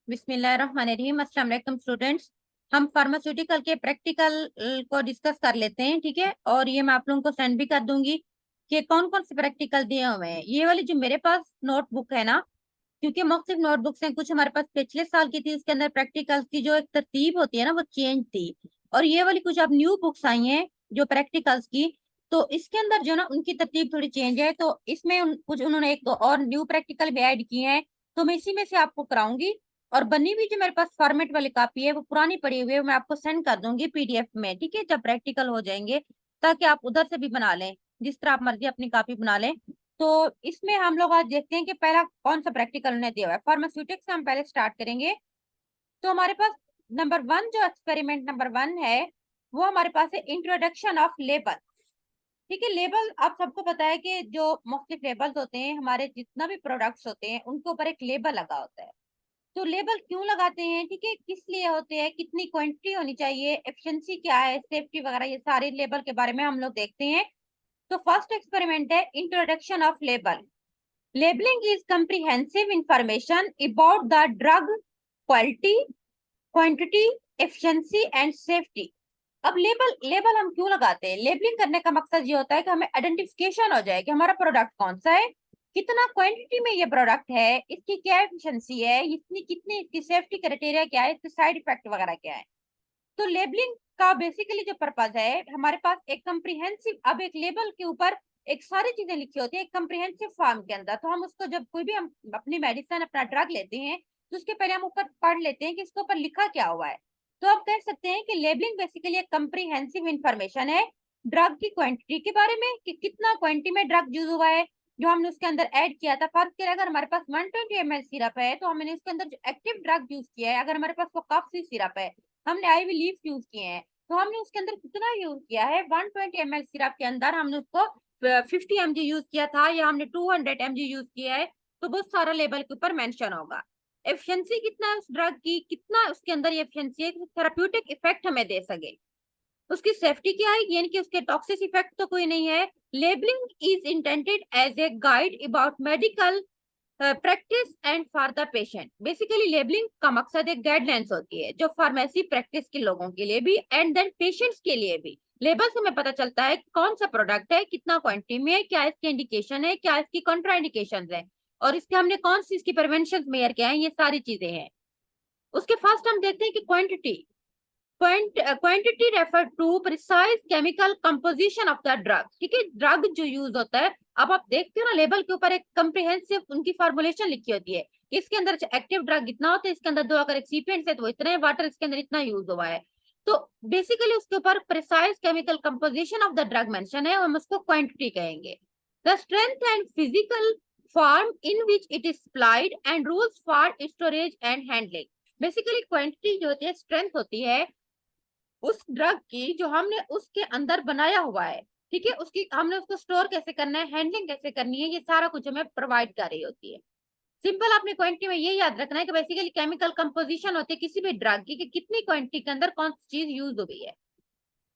बिस्मिल्लाहिर्रहमानिर्रहीम। अस्सलाम वालेकुम स्टूडेंट्स। हम फार्मास्यूटिकल के प्रैक्टिकल को डिस्कस कर लेते हैं, ठीक है। और ये मैं आप लोगों को सेंड भी कर दूंगी कि कौन कौन से प्रैक्टिकल दिए हुए हैं। ये वाली जो मेरे पास नोटबुक है ना, क्योंकि मुख्तलिफ नोटबुक्स हैं, कुछ हमारे पास पिछले साल की थी, उसके अंदर प्रैक्टिकल्स की जो एक तरतीब होती है ना वो चेंज थी। और ये वाली कुछ अब न्यू बुक्स आई हैं जो प्रैक्टिकल्स की, तो इसके अंदर जो ना उनकी तरतीब थोड़ी चेंज है। तो इसमें कुछ उन्होंने एक दो और न्यू प्रैक्टिकल भी ऐड किए हैं, तो मैं इसी में से आपको कराऊंगी। और बनी हुई जो मेरे पास फॉर्मेट वाली कॉपी है वो पुरानी पड़ी हुई है, वो मैं आपको सेंड कर दूंगी पीडीएफ में, ठीक है, जब प्रैक्टिकल हो जाएंगे, ताकि आप उधर से भी बना लें, जिस तरह आप मर्जी अपनी कॉपी बना लें। तो इसमें हम लोग आज देखते हैं कि पहला कौन सा प्रैक्टिकल उन्हें दिया हुआ है। फार्मास्यूटिक्स से हम पहले स्टार्ट करेंगे। तो हमारे पास नंबर वन, जो एक्सपेरिमेंट नंबर वन है, वो हमारे पास है इंट्रोडक्शन ऑफ लेबल। ठीक है, लेबल आप सबको पता है कि जो मुख्तलिफ लेबल्स होते हैं, हमारे जितना भी प्रोडक्ट्स होते हैं उनके ऊपर एक लेबल लगा होता है। तो लेबल क्यों लगाते हैं, ठीक है, किस लिए होते हैं, कितनी क्वांटिटी होनी चाहिए, एफिशिएंसी क्या है, सेफ्टी वगैरह, ये सारे लेबल के बारे में हम लोग देखते हैं। तो फर्स्ट एक्सपेरिमेंट है introduction of label. Labeling is comprehensive information about the drug quality, quantity, efficiency and safety. अब लेबल लेबल हम क्यों लगाते हैं? लेबलिंग करने का मकसद ये होता है कि हमें आइडेंटिफिकेशन हो जाए कि हमारा प्रोडक्ट कौन सा है, कितना क्वांटिटी में ये प्रोडक्ट है, इसकी क्या एफिशिएंसी है, इतनी कितनी इसकी सेफ्टी क्राइटेरिया क्या है, इसके साइड इफेक्ट वगैरह क्या है। तो लेबलिंग का बेसिकली जो पर्पज है, हमारे पास एक कम्प्रिहेंसिव, अब एक लेबल के ऊपर एक सारी चीजें लिखी होती है एक कम्प्रिहेंसिव फॉर्म के अंदर। तो हम उसको जब कोई भी हम अपनी मेडिसिन अपना ड्रग लेते हैं, तो उसके पहले हम ऊपर पढ़ लेते हैं कि इसके ऊपर लिखा क्या हुआ है। तो आप कह सकते हैं कि लेबलिंग बेसिकली एक कम्प्रिहेंसिव इंफॉर्मेशन है ड्रग की क्वांटिटी के बारे में, कि कितना क्वांटिटी में ड्रग यूज हुआ है जो हमने उसके अंदर ऐड किया था। फर्ज करें अगर हमारे पास 120 ml सिरप है, तो हमने उसके अंदर जो एक्टिव ड्रग यूज किया है, अगर हमारे पास वो कफ सी सिरप है, हमने आईवी लीफ यूज किए हैं, तो हमने उसके अंदर कितना यूज किया है, 120 ml सिरप के अंदर हमने उसको 50 mg यूज किया था, या हमने 200 mg यूज किया है। तो बहुत सारा लेबल के ऊपर मेंशन होगा। एफिशिएंसी कितना है उस ड्रग की, कितना उसके अंदर ये एफिशिएंसी है, थेराप्यूटिक इफेक्ट हमें दे सके। उसकी सेफ्टी क्या है, यानी कि उसके टॉक्सिक इफेक्ट तो कोई नहीं है। Labelling is intended as a guide about medical practice and for the patient. Basically labelling का मकसद एक गाइडलाइंस होती है जो फार्मेसी प्रैक्टिस के लोगों के लिए भी एंड देन पेशेंट्स के लिए भी। लेबल से हमें पता चलता है कौन सा प्रोडक्ट है, कितना क्वांटिटी में है, क्या इसकी इंडिकेशन है, क्या इसकी कॉन्ट्राइंडिकेशन है, और इसके हमने कौन सी इसकी प्रिवेंशन मेयर क्या है, ये सारी चीजें हैं। उसके फर्स्ट हम देखते हैं कि quantity. Quantity refer to precise chemical composition of the drug. ठीक है, ड्रग जो यूज होता है, अब आप देखते हो ना लेबल के ऊपर एक कंप्रिहेंसिव उनकी फॉर्मुलेशन लिखी होती है कि इसके अंदर एक्टिव ड्रग इतना होता है, इसके अंदर दो अगर एक्सिपिएंट्स है तो वो इतने, वाटर इसके अंदर इतना यूज हुआ है। तो बेसिकली उसके ऊपर precise chemical composition of the drug mention है, हम उसको क्वांटिटी कहेंगे। The strength and physical form in which it is supplied and rules for storage and handling. Basically quantity जो होती है, स्ट्रेंथ होती है उस ड्रग की जो हमने उसके अंदर बनाया हुआ है। ठीक है, उसकी हमने उसको स्टोर कैसे करना है, हैंडलिंग कैसे करनी है, ये सारा कुछ हमें प्रोवाइड कर रही होती है। सिंपल आपने क्वांटिटी में ये याद रखना है कि बेसिकली केमिकल कंपोजिशन होती है किसी भी ड्रग की, कि कितनी क्वांटिटी के अंदर कौन सी चीज यूज हो गई है।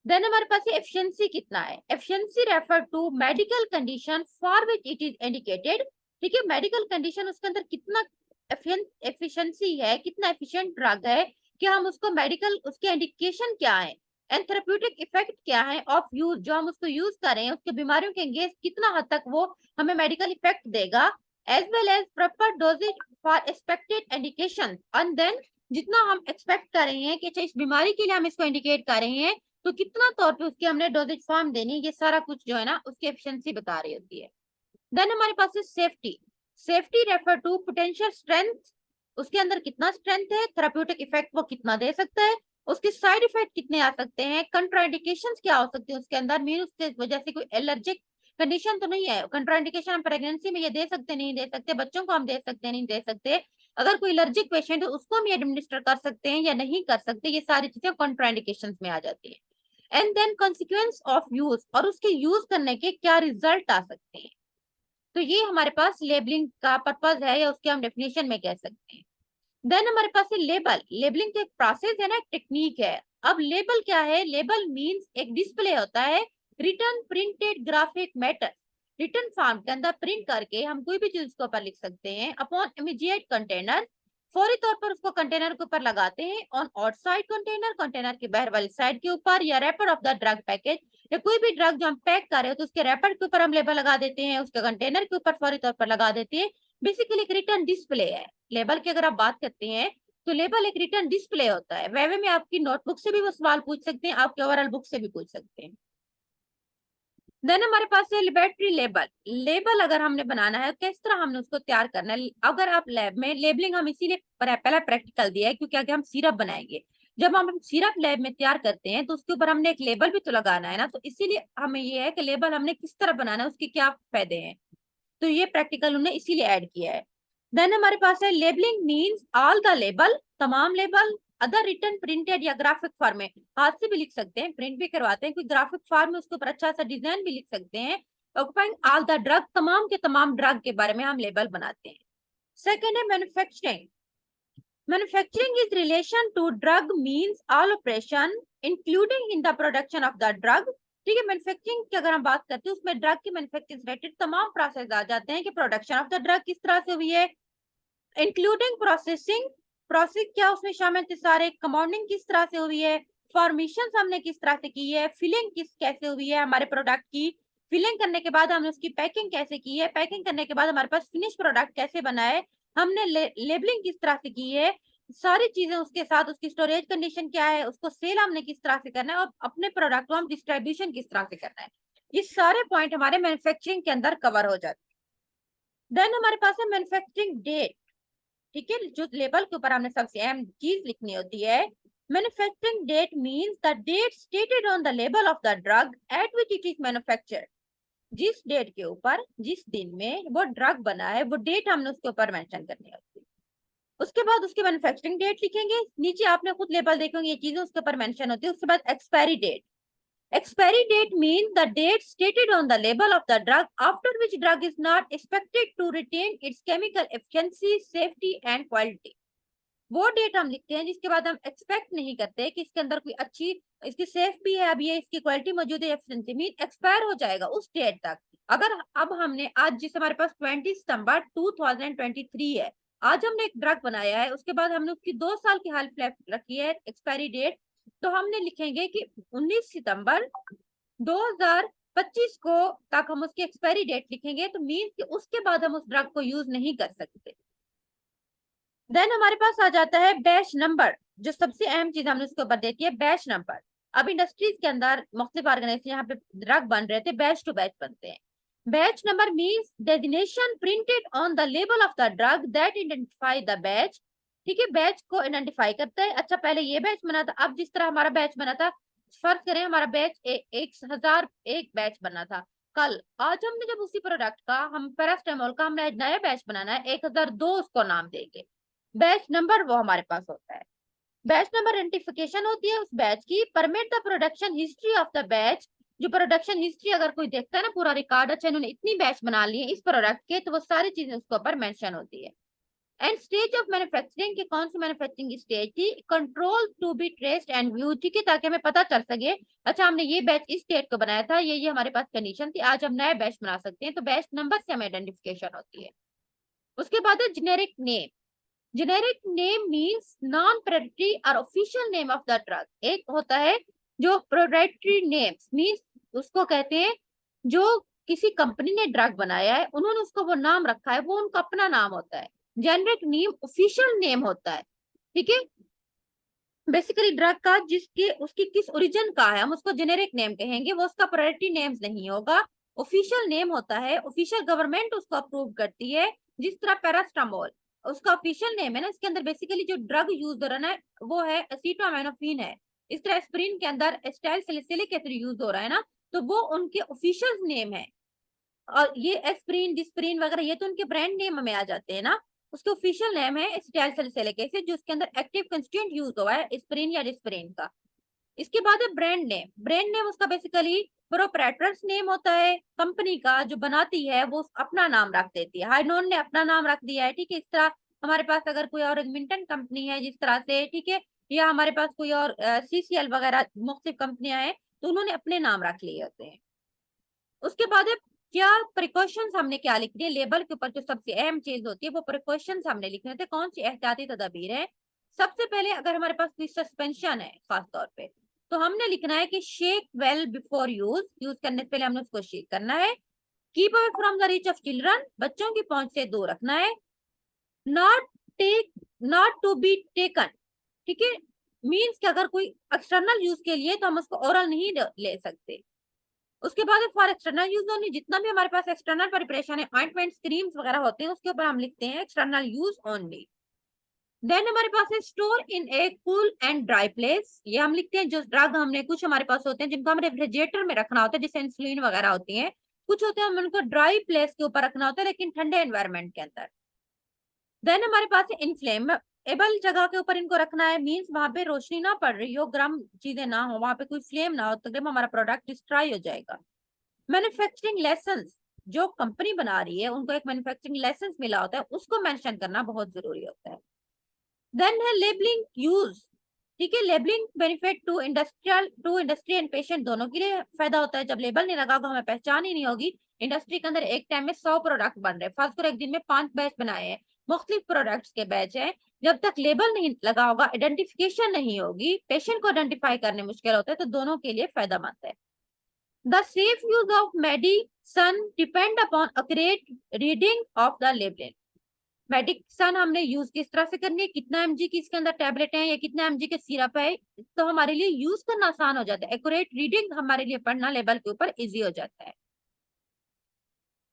देन हमारे पास एफिशिएंसी कितना है। Efficiency refer to medical condition for which it is indicated. ठीक है, मेडिकल कंडीशन उसके अंदर कितना एफिशिएंसी है, कितना एफिशिएंट ड्रग है, कि हम उसको मेडिकल, उसके इंडिकेशन क्या है, एंड थेरेप्यूटिक इफेक्ट क्या है ऑफ यूज, जो हम उसको यूज कर रहे हैं उसके बीमारियों के अगेंस्ट कितना हद तक वो हमें मेडिकल इफेक्ट देगा, as well as proper dosages for expected indication. And then जितना हम एक्सपेक्ट कर रहे हैं कि अच्छा इस बीमारी के लिए हम इसको इंडिकेट कर रहे हैं, तो कितना तौर पे उसकी हमने डोजेज फॉर्म देनी है, ये सारा कुछ जो है ना उसकी एफिशिएंसी बता रही होती है। देन हमारे पास है safety. Safety refer to potential strength, उसके अंदर कितना स्ट्रेंथ है, थेराप्यूटिक इफेक्ट वो कितना दे सकता है, उसके साइड इफेक्ट कितने आ सकते हैं, कंट्राइंडिकेशंस क्या हो सकते हैं उसके अंदर, मीन उसके वजह से कोई एलर्जिक कंडीशन तो नहीं है। कंट्राइंडिकेशन हम प्रेगनेंसी में ये दे सकते नहीं दे सकते, बच्चों को हम दे सकते नहीं दे सकते, अगर कोई एलर्जिक पेशेंट है उसको हम एडमिनिस्टर कर सकते हैं या नहीं कर सकते, ये सारी चीजें कंट्राइंडिकेशंस में आ जाती है। And then consequence of use, और उसके यूज करने के क्या रिजल्ट आ सकते हैं। तो ये हमारे पास लेबलिंग का पर्पज है, या उसके हम डेफिनेशन में कह सकते हैं। देन हमारे पास है लेबल। लेबलिंग तो एक प्रोसेस है ना, एक टेक्निक है। अब लेबल क्या है, लेबल मींस एक डिस्प्ले होता है return printed graphic matter. Return form के अंदर प्रिंट करके हम कोई भी चीज उसके ऊपर लिख सकते हैं अपॉन इमीडिएट कंटेनर फौरी तौर पर उसको कंटेनर के ऊपर लगाते हैं, ऑन आउटसाइड कंटेनर, कंटेनर के बाहर वाली साइड के ऊपर, या wrapper of the drug package, या कोई भी ड्रग जो हम पैक कर रहे हो तो उसके रैपर के ऊपर हम लेबल लगा देते हैं, उसके कंटेनर के ऊपर फौरी तौर पर लगा देते हैं। बेसिकली एक रिटर्न डिस्प्ले है लेबल की। अगर आप बात करते हैं तो लेबल एक रिटर्न डिस्प्ले होता है। वैवे में आपकी नोटबुक से भी वो सवाल पूछ सकते हैं, आपके ओवरऑल बुक से भी पूछ सकते हैं। देन हमारे पास है लेबोरेटरी लेबल। लेबल अगर हमने बनाना है किस तरह हमने उसको तैयार करना है। अगर आप लैब में, लेबलिंग हम इसीलिए पहला प्रैक्टिकल दिया है क्योंकि आगे हम सिरप बनाएंगे। जब हम सिरप लैब में तैयार करते हैं तो उसके ऊपर हमने एक लेबल भी तो लगाना है ना, तो इसीलिए हमें ये है कि लेबल हमने किस तरह बनाना है, उसके क्या फायदे हैं, तो ये प्रैक्टिकल उन्होंने इसीलिए ऐड किया है। देन हमारे पास है labelling means all the label, तमाम लेबल, अदर रिटर्न प्रिंटेड या ग्राफिक फॉर्म में, हाथ से भी लिख सकते हैं, प्रिंट भी करवाते हैं, कोई ग्राफिक फॉर्म में उसके ऊपर अच्छा सा डिजाइन भी लिख सकते हैं। ऑक्युपाइंग ऑल द ड्रग, तमाम के तमाम ड्रग के बारे में हम लेबल बनाते हैं। सेकेंड है manufacturing. Manufacturing is relation to drug means all operation including in the production of the drug. ठीक है, मैन्युफैक्चरिंग की अगर हम बात करते हैं उसमें ड्रग की मैन्युफैक्चरिंग से रिलेटेड तमाम प्रोसेस आ जाते हैं कि प्रोडक्शन ऑफ द ड्रग किस तरह से हुई है, इंक्लूडिंग प्रोसेसिंग, प्रोसेस क्या उसमें शामिल थे सारे, कंपाउंडिंग किस तरह से हुई है, फॉर्मेशन हमने किस तरह से की है, फिलिंग कैसे हुई है हमारे प्रोडक्ट की, फिलिंग करने के बाद हमने उसकी पैकिंग कैसे की है, पैकिंग करने के बाद हमारे पास फिनिश प्रोडक्ट कैसे बना है, हमने लेबलिंग किस तरह से की है, सारी चीजें उसके साथ, उसकी स्टोरेज कंडीशन क्या है, उसको सेल हमने किस तरह से करना है, और अपने प्रोडक्ट को हम डिस्ट्रीब्यूशन किस तरह से करना है, ये सारे पॉइंट हमारे मैन्युफैक्चरिंग के अंदर कवर हो जाते हैं। देन हमारे पास है मैन्युफैक्चरिंग डेट। ठीक है, जो लेबल के ऊपर हमने सबसे अहम चीज लिखनी होती है, manufacturing date means the date stated on the label of the drug at which it is manufactured. जिस डेट के ऊपर, जिस दिन में वो ड्रग बना है, वो डेट हमने उसके ऊपर मेंशन करनी होती है। उसके बाद उसकी मैन्युफैक्चरिंग डेट लिखेंगे, नीचे आपने खुद लेबल देखेंगे ये चीजें उसके ऊपर मेंशन होती है। उसके बाद expiry date. Expiry date means the date stated on the label of the drug after which drug is not expected to retain its chemical efficiency, safety and quality. वो डेट हम लिखते हैं जिसके बाद हम एक्सपेक्ट नहीं करते कि इसके अंदर कोई अच्छी, इसकी सेफ भी है, अभी ये इसकी क्वालिटी मौजूद है, एफिशिएंसी मीन एक्सपायर हो जाएगा उस डेट तक। अगर अब हमने आज, जिस हमारे पास 20 सितंबर 2023 है, आज हमने एक ड्रग बनाया है, उसके बाद हमने उसकी 2 साल की हाइफ लाइफ रखी है एक्सपायरी डेट, तो हमने लिखेंगे कि 19 सितंबर 2025 को तक हम उसकी एक्सपायरी डेट लिखेंगे, तो मीन कि उसके बाद हम उस ड्रग को यूज नहीं कर सकते। देन हमारे पास आ जाता है बैच नंबर, जो सबसे अहम चीज हमने उसके ऊपर देती है, बैच नंबर। अब इंडस्ट्रीज के अंदर मुख्तलिफ ऑर्गेनाइजेशन यहाँ पे ड्रग बन रहे थे, बैच टू बैच बनते हैं। Batch number means designation printed on the label of the drug that identify the batch. ठीक है, बैच को आइडेंटिफाई करता है। अच्छा, पहले ये बैच बना था, अब जिस तरह हमारा बैच बना था, फर्ज करें हमारा बैच 1001 बैच बना था कल, आज हमने जब उसी प्रोडक्ट का, हम पैरास्टामोल का हमने नया बैच बनाना है, 1002 उसको नाम देंगे। बैच नंबर वो हमारे पास होता है। बैच नंबर आइडेंटिफिकेशन होती है उस बैच की। Permit the production history of the batch, जो प्रोडक्शन हिस्ट्री अगर कोई देखता है ना पूरा रिकॉर्ड, अच्छा इन्होंने इतनी बैच बना ली है इस प्रोडक्ट के, तो वो सारी चीजें उसके ऊपर मेंशन होती है। एंड स्टेज ऑफ मैन्युफैक्चरिंग के, कौन सी मैन्युफैक्चरिंग स्टेज थी, control to be traced and view. ठीक है, ताकि हमें पता चल सके, अच्छा हमने ये बैच इस डेट को बनाया था, ये हमारे पास कंडीशन थी, आज हम नया बैच बना सकते हैं, तो बैच नंबर से हमें आइडेंटिफिकेशन होती है। उसके बाद है generic name. Generic name means non proprietary और official name of the drug. एक होता है जो प्रोप्राइटरी नेम्स मींस, उसको कहते हैं जो किसी कंपनी ने ड्रग बनाया है, उन्होंने उसको वो नाम रखा है, वो उनका अपना नाम होता है। जेनेरिक नेम ऑफिशियल नेम होता है। ठीक है, बेसिकली ड्रग का जिसके, उसकी किस ओरिजिन का है, हम उसको जेनेरिक नेम कहेंगे, वो उसका प्रायोरिटी नेम्स नहीं होगा, ऑफिशियल नेम होता है। ऑफिशियल गवर्नमेंट उसको अप्रूव करती है, जिस तरह पैरास्टामोल उसका ऑफिशियल नेम है ना, इसके अंदर बेसिकली जो ड्रग यूज हो रहा है वो है एसिटामिनोफेन है। इस तरह एस्प्रिन के अंदर एस्टाइल सैलिसिलिक एसिड यूज हो रहा है ना, तो वो उनके ऑफिशियल नेम है। और ये एस्प्रिन, डिस्प्रिन वगैरह ये तो उनके ब्रांड नेम में आ जाते हैं ना, उसके ऑफिशियल नेम है एसिटाइल सैलिसिलिक एसिड, जो उसके अंदर एक्टिव कंस्टिट्यूएंट यूज हुआ है एस्प्रिन या डिस्प्रिन का। इसके बाद है ब्रांड नेम। ब्रांड नेम उसका बेसिकली प्रोप्राइटर्स नेम होता है, कंपनी का जो बनाती है वो अपना नाम रख देती है। हाइनोन ने अपना नाम रख दिया है। ठीक है, इस तरह हमारे पास अगर कोई और मिंटन कंपनी है जिस तरह से, ठीक है, या हमारे पास कोई और सीसीएल वगैरह मुख्तलिफ कंपनियां हैं, तो उन्होंने अपने नाम रख लिए होते हैं। उसके बाद है क्या प्रिकॉशंस हमने क्या लिखनी है लेबल के ऊपर, जो सबसे अहम चीज होती है वो प्रिकॉशंस हमने लिखने थे। कौन सी एहतियाती तदाबीर है? सबसे पहले अगर हमारे पास कोई सस्पेंशन है खास तौर पे, तो हमने लिखना है कि shake well before use, use करने से पहले हमने उसको शेक करना है। Keep away from the reach of children, बच्चों की पहुंच से दूर रखना है। Not take, not to be taken, ठीक है, मीन्स कि अगर कोई एक्सटर्नल यूज के लिए तो हम उसको ओरल नहीं ले सकते। उसके बाद फॉर एक्सटर्नल यूज ओनली, जितना भी हमारे पास एक्सटर्नल प्रिपरेशन है, ऑइंटमेंट्स क्रीम्स वगैरह होते हैं, उसके ऊपर हम लिखते हैं एक्सटर्नल यूज ओनली। देन हमारे पास है store in A cool and dry place, ये हम लिखते हैं जो ड्रग हमने कुछ हमारे पास होते हैं जिनको हम रेफ्रिजरेटर में रखना होता है, जैसे इंसुलिन वगैरह होती है, कुछ होते हैं हम उनको ड्राई प्लेस के ऊपर रखना होता है लेकिन ठंडे एनवायरमेंट के अंदर। देन हमारे पास है इनफ्लेमेबल जगह के ऊपर इनको रखना है, मींस वहां पे रोशनी ना पड़ रही हो, गर्म चीजें ना हो, वहां पे कोई फ्लेम ना हो, तो हमारा प्रोडक्ट डिस्ट्रॉय हो जाएगा। मैन्युफैक्चरिंग लाइसेंस, जो कंपनी बना रही है उनको एक मैन्युफैक्चरिंग लाइसेंस मिला होता है, उसको मेंशन करना बहुत जरूरी होता है। देन है लेबलिंग यूज, ठीक है, labeling benefit to industry and patient दोनों के लिए फायदा होता है। जब लेबल नहीं लगा होगा हमें पहचान ही नहीं होगी। इंडस्ट्री के अंदर एक टाइम में 100 प्रोडक्ट बन रहे हैं, फर्स्ट एक दिन में 5 बैच बनाए हैं, मुख्तलिफ प्रोडक्ट्स के बैच है, जब तक लेबल नहीं लगा होगा, आइडेंटिफिकेशन नहीं होगी, पेशेंट को आइडेंटिफाई करने मुश्किल होता है, तो दोनों के लिए फायदेमंद है। The safe use of medicine depend upon accurate reading of the labeling. Medicine हमने यूज किस तरह से करनी है, कितना एमजी की इसके अंदर टैबलेट है या कितना एमजी के सिरप है, तो हमारे लिए यूज करना आसान हो जाता है। एक्यूरेट रीडिंग हमारे लिए पढ़ना लेबल के ऊपर इजी हो जाता है।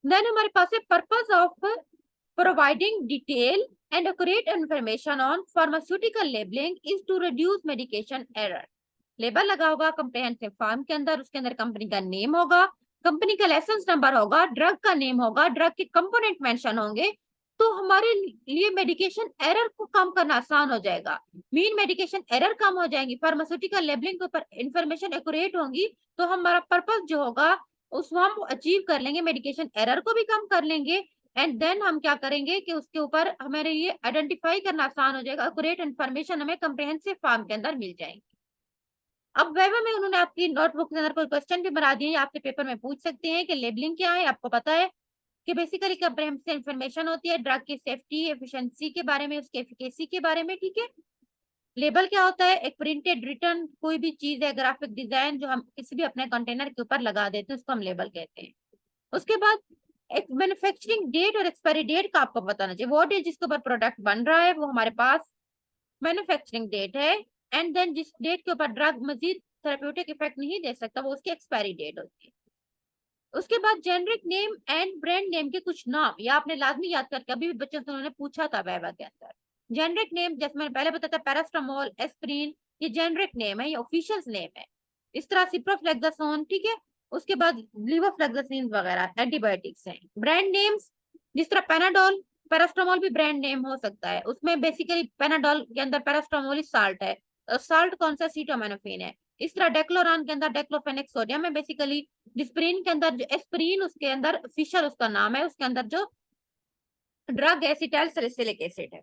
देन हमारे पास है purpose of providing detail and accurate information on pharmaceutical labeling is to reduce medication error. Label लगा होगा कंप्रेहेंसिव फॉर्म के अंदर, उसके अंदर कंपनी का नेम होगा, कंपनी का लाइसेंस नंबर होगा, ड्रग का नेम होगा, ड्रग के कंपोनेंट मेंशन होंगे, तो हमारे लिए मेडिकेशन एरर को कम करना आसान हो जाएगा। मीन मेडिकेशन एरर कम हो जाएंगी, फार्मास्यूटिकल लेबलिंग के ऊपर इंफॉर्मेशन एक्यूरेट होंगी, तो हमारा पर्पस जो होगा उसको हम अचीव कर लेंगे, मेडिकेशन एरर को भी कम कर लेंगे। एंड देन हम क्या करेंगे कि उसके ऊपर हमारे लिए आइडेंटिफाई करना आसान हो जाएगा, एक्यूरेट इंफॉर्मेशन हमें कंप्रेहेंसिव फॉर्म के अंदर मिल जाएगी। अब वैवा में उन्होंने आपकी नोटबुक के अंदर कोई क्वेश्चन भी बना दिए, आपके पेपर में पूछ सकते हैं कि लेबलिंग क्या है। आपको पता है कि बेसिकली कंप्रेहेंसिव इंफॉर्मेशन होती है ड्रग की सेफ्टी, एफिशिएंसी के बारे में, उसके एफिकेसी के बारे में, ठीक है। लेबल क्या होता है? एक प्रिंटेड रिटर्न कोई भी चीज है, ग्राफिक डिजाइन जो हम किसी भी अपने कंटेनर के ऊपर लगा देते हैं, उसको हम लेबल कहते हैं। उसके बाद एक मैन्युफैक्चरिंग डेट और एक्सपायरी डेट का आपको बताना चाहिए। वो डेट जिसके ऊपर प्रोडक्ट बन रहा है वो हमारे पास मैन्युफैक्चरिंग डेट है, एंड देन जिस डेट के ऊपर ड्रग मजीद थेरेप्यूटिक इफेक्ट नहीं दे सकता वो उसकी एक्सपायरी डेट होती है। उसके बाद generic name and brand name के कुछ नाम, या आपने लाजमी याद करके, अभी भी बच्चों से उन्होंने पूछा था वाइवा के अंदर। जेनरिक नेम जैसे मैंने पहले बताया था, पैरास्टामोल, एस्प्रिन, ये जेनरिक नेम है, ये ऑफिशियल नेम है। इस तरह सिप्रोफ्लेक्सासोन, ठीक है। उसके बाद लीवोफ्लेक्सासिन वगैरह एंटीबायोटिक्स हैं। ब्रांड नेम्स जिस तरह पैनाडोल, पैरास्टामोल भी ब्रांड नेम हो सकता है, उसमें बेसिकली पैनाडोल के अंदर पैरास्टामोल साल्ट है, साल्ट कौन सा? सीटामिनोफेन है। इस तरह डेक्लोरान के अंदर डेक्लोफेनेक सोडियम है, बेसिकली डिस्प्रिन के अंदर जो एस्प्रिन, उसके अंदर फिशर उसका नाम है, उसके अंदर जो ड्रग एसिटाइल सैलिसिलिक एसिड है।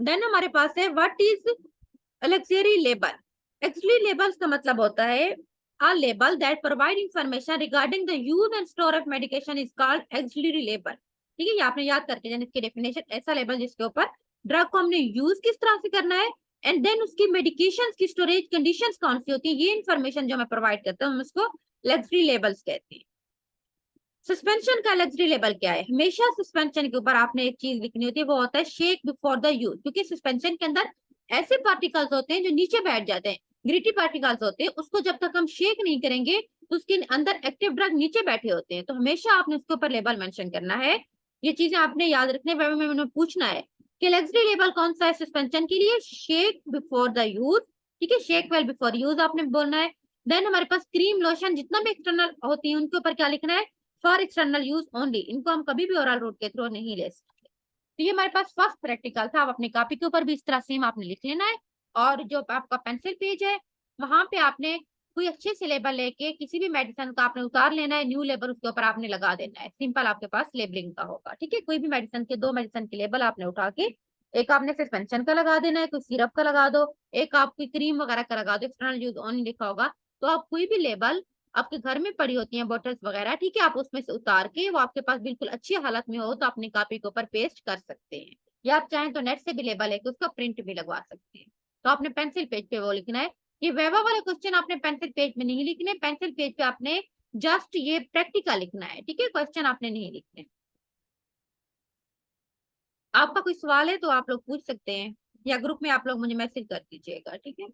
देन हमारे पास है what is auxiliary label. Auxiliary labels का मतलब होता है a label that provide information regarding the use and store of medication is called auxiliary label। ठीक है, ये आपने याद करके जाना इसकी डेफिनेशन। ऐसा लेबल जिसके ऊपर ड्रग को हमने यूज किस तरह से करना है, एंड देन उसकी मेडिकेशन की स्टोरेज कंडीशंस कौन सी होती है, ये इंफॉर्मेशन जो मैं प्रोवाइड करता हूँ हम उसको लग्जरी लेबल्स कहते हैं। सस्पेंशन का लग्जरी लेबल क्या है? हमेशा सस्पेंशन के ऊपर आपने एक चीज लिखनी होती है, वो होता है शेक बिफोर द यूज, क्योंकि सस्पेंशन के अंदर ऐसे पार्टिकल्स होते हैं जो नीचे बैठ जाते हैं, ग्रिटी पार्टिकल्स होते हैं, उसको जब तक हम शेक नहीं करेंगे तो उसके अंदर एक्टिव ड्रग नीचे बैठे होते हैं, तो हमेशा आपने उसके ऊपर लेबल मेंशन करना है। ये चीजें आपने याद रखने में पूछना है कि लग्जरी लेबल कौन सा है सस्पेंशन के लिए, शेक बिफोर द यूज, ठीक है, शेक वेल बिफोर यूज आपने बोलना है। देन हमारे पास क्रीम, लोशन जितना भी एक्सटर्नल होती है उनके ऊपर क्या लिखना है, फॉर एक्सटर्नल यूज ओनली, इनको हम कभी भी ओरल रूट के थ्रू नहीं ले सकते। तो ये हमारे पास फर्स्ट प्रैक्टिकल था। आप अपनी कॉपी के ऊपर भी इस तरह सेम आपने लिख लेना है, और जो आपका पेंसिल पेज है वहां पे आपने कोई अच्छे से लेबल लेके किसी भी मेडिसिन का आपने उतार लेना है, न्यू लेबल उसके ऊपर आपने लगा देना है, सिंपल आपके पास लेबलिंग का होगा, ठीक है। कोई भी मेडिसिन के, 2 मेडिसिन के लेबल आपने उठा के एक आपने सस्पेंशन का लगा देना है, कोई सिरप का लगा दो, एक आपकी क्रीम वगैरह का लगा दो, एक्सटर्नल यूज ओनली लिखा होगा। तो आप कोई भी लेबल आपके घर में पड़ी होती हैं बॉटल्स वगैरह, ठीक है, आप उसमें से उतार के, वो आपके पास बिल्कुल अच्छी हालत में हो तो अपनी कॉपी के ऊपर पेस्ट कर सकते हैं। या आप चाहें तो नेट से भी लेबल है कि उसका प्रिंट भी लगवा सकते हैं। तो आपने पेंसिल पेज पे वो लिखना है। ये वेवा वाले क्वेश्चन आपने पेंसिल पेज में नहीं लिखने, पेंसिल पेज पे आपने जस्ट ये प्रैक्टिकल लिखना है, ठीक है, क्वेश्चन आपने नहीं लिखने। आपका कोई सवाल है तो आप लोग पूछ सकते हैं, या ग्रुप में आप लोग मुझे मैसेज कर दीजिएगा, ठीक है।